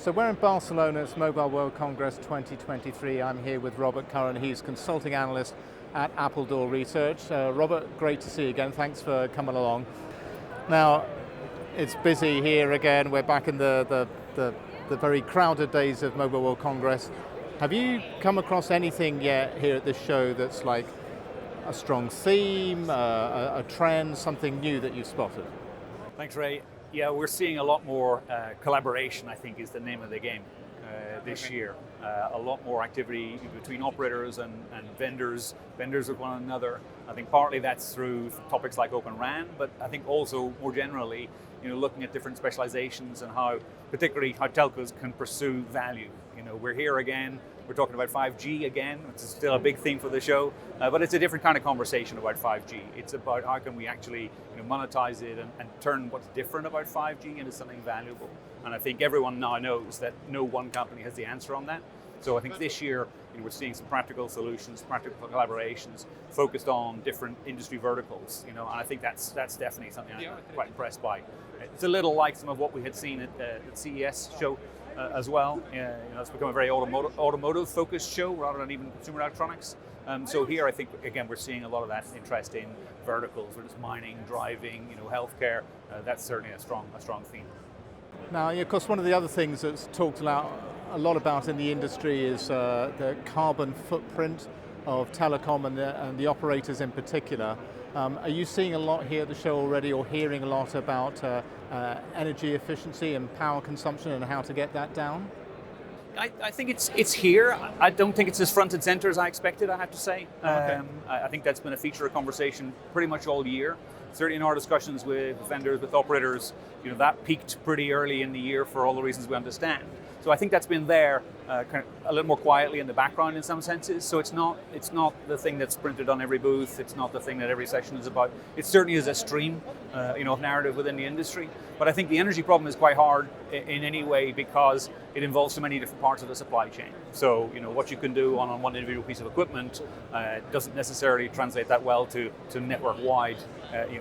So we're in Barcelona, it's Mobile World Congress 2023. I'm here with Robert Curran, he's consulting analyst at Appledore Research. Robert, great to see you again, thanks for coming along. Now, it's busy here again, we're back in the very crowded days of Mobile World Congress. Have you come across anything yet here at this show that's like a strong theme, a trend, something new that you've spotted? Thanks, Ray. Yeah, we're seeing a lot more collaboration, I think, is the name of the game this year. A lot more activity between operators and vendors with one another. I think partly that's through topics like Openrun, but I think also more generally, looking at different specializations and particularly how telcos can pursue value. We're here again. We're talking about 5G again, which is still a big theme for the show, but it's a different kind of conversation about 5G. It's about how can we actually monetize it and turn what's different about 5G into something valuable. And I think everyone now knows that no one company has the answer on that. So I think this year we're seeing some practical solutions, practical collaborations focused on different industry verticals. And I think that's definitely something I'm quite impressed by. It's a little like some of what we had seen at the CES show. As well, it's become a very automotive-focused show rather than even consumer electronics. So here, I think again we're seeing a lot of that interest in verticals, whether it's mining, driving, healthcare. That's certainly a strong theme. Now, of course, one of the other things that's talked a lot about in the industry is the carbon footprint of telecom and the operators in particular. Are you seeing a lot here at the show already, or hearing a lot about energy efficiency and power consumption and how to get that down? I think it's here. I don't think it's as front and center as I expected, I have to say. Okay. I think that's been a feature of conversation pretty much all year. Certainly in our discussions with vendors, with operators, that peaked pretty early in the year for all the reasons we understand. So I think that's been there kind of a little more quietly in the background in some senses. So it's not the thing that's printed on every booth. It's not the thing that every session is about. It certainly is a stream, of narrative within the industry. But I think the energy problem is quite hard in any way because it involves so many different parts of the supply chain. So what you can do on one individual piece of equipment doesn't necessarily translate that well to network-wide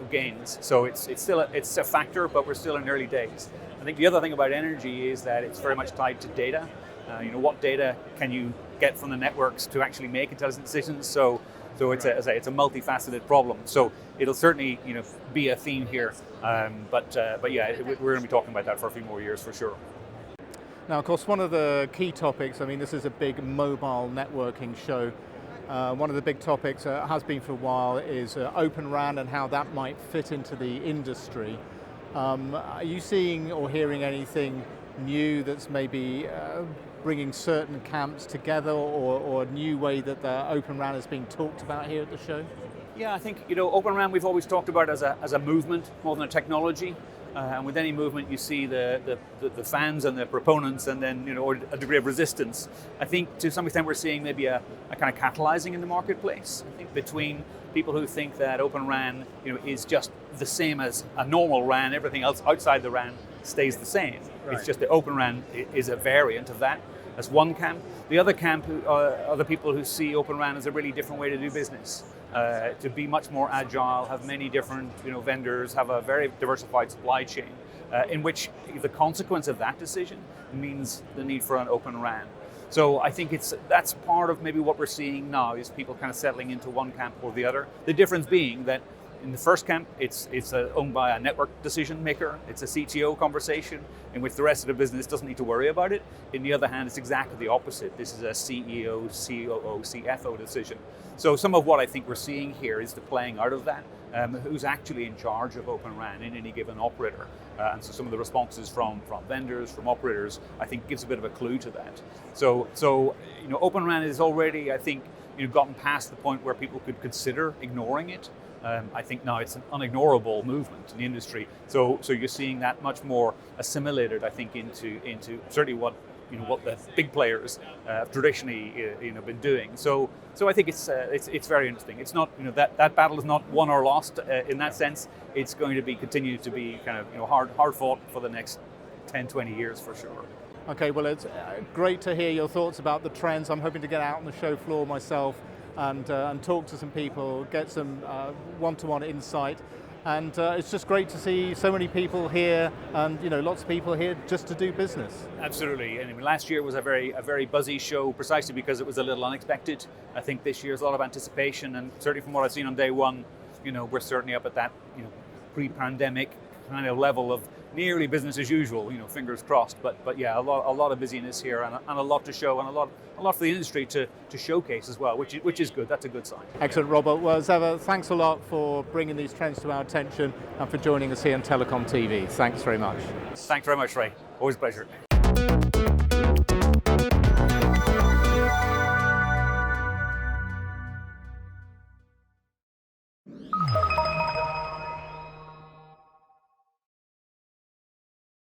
gains. So it's still a factor, but we're still in early days. I think the other thing about energy is that it's very much tied to data. What data can you get from the networks to actually make intelligent decisions? So it's a multifaceted problem. So it'll certainly be a theme here. But yeah, we're going to be talking about that for a few more years for sure. Now, of course, one of the key topics, this is a big mobile networking show. One of the big topics has been for a while is Openrun and how that might fit into the industry. Are you seeing or hearing anything new that's maybe bringing certain camps together, or a new way that the Openrun is being talked about here at the show? Yeah, I think Openrun we've always talked about as a movement more than a technology. And with any movement, you see the fans and the proponents, and then a degree of resistance. I think to some extent we're seeing maybe a kind of catalyzing in the marketplace. I think between people who think that Openrun is just the same as a normal RAN, everything else outside the RAN stays the same. Right. It's just that Openrun is a variant of that. That's one camp. The other camp are the people who see Openrun as a really different way to do business. To be much more agile, have many different vendors, have a very diversified supply chain, in which the consequence of that decision means the need for an Openrun. So I think that's part of maybe what we're seeing now is people kind of settling into one camp or the other. The difference being that in the first camp, it's owned by a network decision maker. It's a CTO conversation in which the rest of the business doesn't need to worry about it. In the other hand, it's exactly the opposite. This is a CEO, COO, CFO decision. So some of what I think we're seeing here is the playing out of that. Who's actually in charge of Openrun in any given operator. And so some of the responses from vendors, from operators, I think gives a bit of a clue to that. So Openrun is already, I think, gotten past the point where people could consider ignoring it. I think now it's an unignorable movement in the industry. So you're seeing that much more assimilated, I think, into certainly what the big players have traditionally been doing. So I think it's very interesting. It's not that battle is not won or lost in that sense. It's going to continue to be kind of hard fought for the next 10, 20 years for sure. Okay, well, it's great to hear your thoughts about the trends. I'm hoping to get out on the show floor myself and talk to some people, get some one-to-one insight. And it's just great to see so many people here, and lots of people here just to do business. Absolutely. And last year was a very buzzy show, precisely because it was a little unexpected. I think this year's a lot of anticipation, and certainly from what I've seen on day one, we're certainly up at that pre-pandemic kind of level of nearly business as usual. Fingers crossed. But yeah, a lot of busyness here, and a lot to show, and a lot for the industry to showcase as well, which is good. That's a good sign. Excellent, Robert. Well, as ever, thanks a lot for bringing these trends to our attention and for joining us here on TelecomTV. Thanks very much. Thanks very much, Ray. Always a pleasure.